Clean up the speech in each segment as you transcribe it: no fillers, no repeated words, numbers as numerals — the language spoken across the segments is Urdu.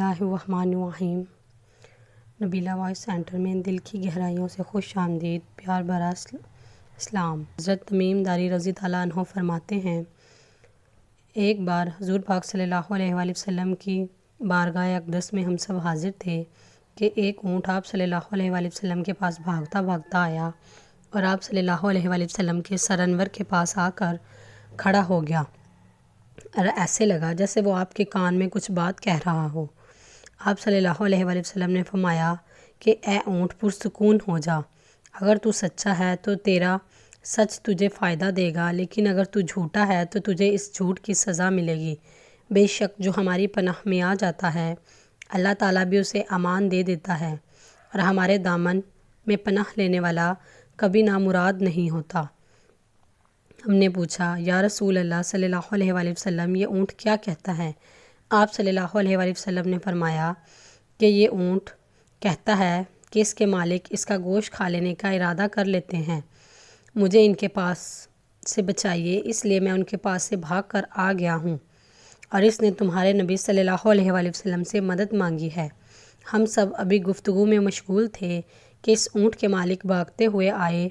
اللہ الرحمن الرحیم۔ نبیلہ وائس سینٹر میں دل کی گہرائیوں سے خوش آمدید، پیار بھرا اسلام۔ حضرت تمیم داری رضی اللہ عنہ فرماتے ہیں، ایک بار حضور پاک صلی اللہ علیہ وآلہ وسلم کی بارگاہ اقدس میں ہم سب حاضر تھے کہ ایک اونٹ آپ صلی اللہ علیہ وآلہ وسلم کے پاس بھاگتا بھاگتا آیا اور آپ صلی اللہ علیہ وآلہ وسلم کے سر انور کے پاس آ کر کھڑا ہو گیا اور ایسے لگا جیسے وہ آپ کے کان میں کچھ بات کہہ رہا ہو۔ آپ صلی اللہ علیہ وآلہ وسلم نے فرمایا کہ اے اونٹ پرسکون ہو جا، اگر تو سچا ہے تو تیرا سچ تجھے فائدہ دے گا، لیکن اگر تو جھوٹا ہے تو تجھے اس جھوٹ کی سزا ملے گی۔ بے شک جو ہماری پناہ میں آ جاتا ہے اللہ تعالیٰ بھی اسے امان دے دیتا ہے، اور ہمارے دامن میں پناہ لینے والا کبھی نامراد نہیں ہوتا۔ ہم نے پوچھا، یا رسول اللہ صلی اللہ علیہ وآلہ وسلم، یہ اونٹ کیا کہتا ہے؟ آپ صلی اللہ علیہ وآلہ وسلم نے فرمایا کہ یہ اونٹ کہتا ہے کہ اس کے مالک اس کا گوشت کھا لینے کا ارادہ کر لیتے ہیں، مجھے ان کے پاس سے بچائیے، اس لیے میں ان کے پاس سے بھاگ کر آ گیا ہوں، اور اس نے تمہارے نبی صلی اللہ علیہ وآلہ وسلم سے مدد مانگی ہے۔ ہم سب ابھی گفتگو میں مشغول تھے کہ اس اونٹ کے مالک بھاگتے ہوئے آئے۔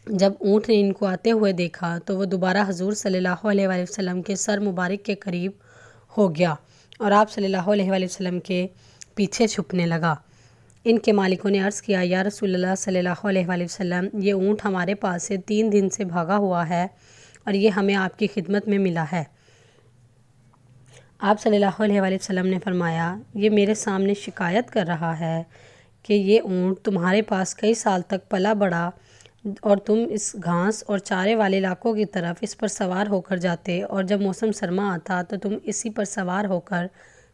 جب اونٹ نے ان کو آتے ہوئے دیکھا تو وہ دوبارہ حضور صلی اللہ علیہ وآلہ وسلم کے سر مبارک کے قریب ہو گیا اور آپ صلی اللہ علیہ وآلہ وسلم کے پیچھے چھپنے لگا۔ ان کے مالکوں نے عرض کیا، یا رسول اللہ صلی اللہ علیہ وآلہ وسلم، یہ اونٹ ہمارے پاس سے 3 دن سے بھاگا ہوا ہے اور یہ ہمیں آپ کی خدمت میں ملا ہے۔ آپ صلی اللہ علیہ وآلہ وسلم نے فرمایا، یہ میرے سامنے شکایت کر رہا ہے کہ یہ اونٹ تمہارے پاس کئی سال تک پلا بڑھا اور تم اس گھاس اور چارے والے علاقوں کی طرف اس پر سوار ہو کر جاتے، اور جب موسم سرما آتا تو تم اسی پر سوار ہو کر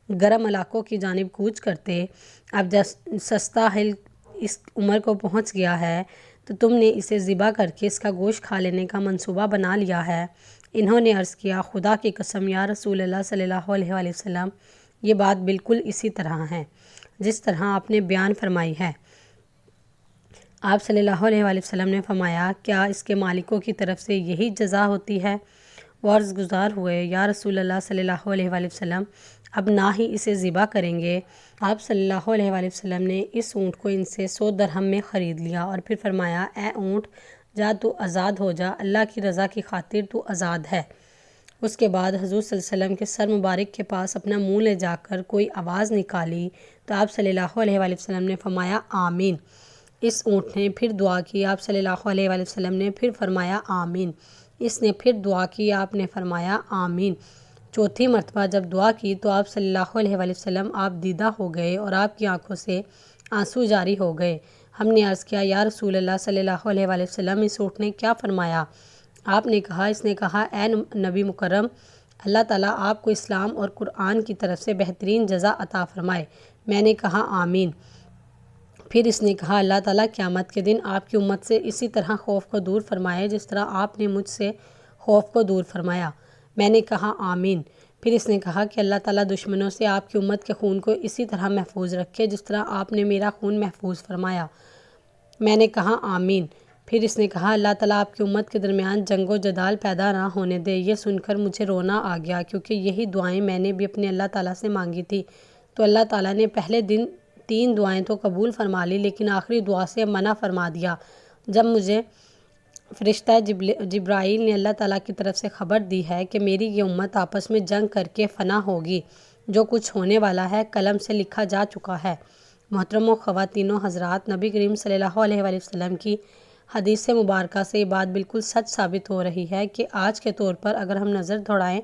گرم علاقوں کی جانب کوچ کرتے۔ اب جب سستا حل اس عمر کو پہنچ گیا ہے تو تم نے اسے ذبح کر کے اس کا گوشت کھا لینے کا منصوبہ بنا لیا ہے۔ انہوں نے عرض کیا، خدا کی قسم یا رسول اللہ صلی اللہ علیہ وآلہ وسلم، یہ بات بالکل اسی طرح ہے جس طرح آپ نے بیان فرمائی ہے۔ آپ صلی اللہ علیہ وآلہ وسلم نے فرمایا، کیا اس کے مالکوں کی طرف سے یہی جزا ہوتی ہے؟ وہ عرض گزار ہوئے، یا رسول اللہ صلی اللہ علیہ وآلہ وسلم، اب نہ ہی اسے ذبح کریں گے۔ آپ صلی اللہ علیہ وآلہ وسلم نے اس اونٹ کو ان سے 100 درہم میں خرید لیا اور پھر فرمایا، اے اونٹ جا، تو آزاد ہو جا، اللہ کی رضا کی خاطر تو آزاد ہے۔ اس کے بعد حضور صلی اللہ علیہ وسلم کے سر مبارک کے پاس اپنا منہ لے جا کر کوئی آواز نکالی تو آپ صلی اللہ علیہ وآلہ وسلم نے فرمایا، آمین۔ اس اونٹ نے پھر دعا کی، آپ صلی اللہ علیہ وآلہ وسلم نے پھر فرمایا، آمین۔ اس نے پھر دعا کی، آپ نے فرمایا، آمین۔ چوتھی مرتبہ جب دعا کی تو آپ صلی اللہ علیہ وآلہ وسلم آپ دیدہ ہو گئے اور آپ کی آنکھوں سے آنسو جاری ہو گئے۔ ہم نے عرض کیا، یا رسول اللہ صلی اللہ علیہ وآلہ وسلم، اس اونٹ نے کیا فرمایا؟ آپ نے کہا، اس نے کہا، اے نبی مکرم، اللہ تعالیٰ آپ کو اسلام اور قرآن کی طرف سے بہترین جزا عطا فرمائے۔ میں نے کہا، آمین۔ پھر اس نے کہا، اللہ تعالیٰ قیامت کے دن آپ کی امت سے اسی طرح خوف کو دور فرمائے جس طرح آپ نے مجھ سے خوف کو دور فرمایا۔ میں نے کہا، آمین۔ پھر اس نے کہا کہ اللہ تعالیٰ دشمنوں سے آپ کی امت کے خون کو اسی طرح محفوظ رکھے جس طرح آپ نے میرا خون محفوظ فرمایا۔ میں نے کہا، آمین۔ پھر اس نے کہا، اللہ تعالیٰ آپ کی امت کے درمیان جنگ و جدال پیدا نہ ہونے دے۔ یہ سن کر مجھے رونا آ گیا، کیونکہ یہی دعائیں میں نے بھی اپنے اللہ تعالیٰ سے مانگی تھی۔ تو اللہ تعالیٰ نے پہلے دن 3 دعائیں تو قبول فرما لی، لیکن آخری دعا سے منع فرما دیا۔ جب مجھے فرشتہ جبرائیل نے اللہ تعالیٰ کی طرف سے خبر دی ہے کہ میری یہ امت آپس میں جنگ کر کے فنا ہوگی، جو کچھ ہونے والا ہے قلم سے لکھا جا چکا ہے۔ محترم و خواتین و حضرات، نبی کریم صلی اللہ علیہ وآلہ وسلم کی حدیث مبارکہ سے یہ بات بالکل سچ ثابت ہو رہی ہے کہ آج کے طور پر اگر ہم نظر دوڑائیں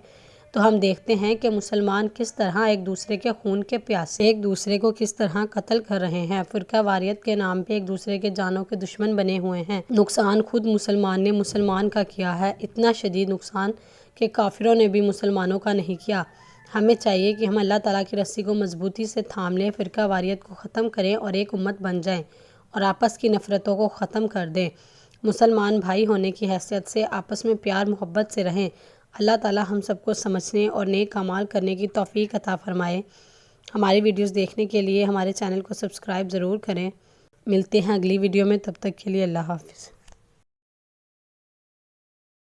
تو ہم دیکھتے ہیں کہ مسلمان کس طرح ایک دوسرے کے خون کے پیاسے، ایک دوسرے کو کس طرح قتل کر رہے ہیں، فرقہ واریت کے نام پہ ایک دوسرے کے جانوں کے دشمن بنے ہوئے ہیں۔ نقصان خود مسلمان نے مسلمان کا کیا ہے، اتنا شدید نقصان کہ کافروں نے بھی مسلمانوں کا نہیں کیا۔ ہمیں چاہیے کہ ہم اللہ تعالیٰ کی رسی کو مضبوطی سے تھام لیں، فرقہ واریت کو ختم کریں اور ایک امت بن جائیں اور آپس کی نفرتوں کو ختم کر دیں۔ مسلمان بھائی ہونے کی حیثیت سے آپس میں پیار محبت سے رہیں۔ اللہ تعالیٰ ہم سب کو سمجھنے اور نیک اعمال کرنے کی توفیق عطا فرمائے۔ ہماری ویڈیوز دیکھنے کے لیے ہمارے چینل کو سبسکرائب ضرور کریں۔ ملتے ہیں اگلی ویڈیو میں، تب تک کے لیے اللہ حافظ۔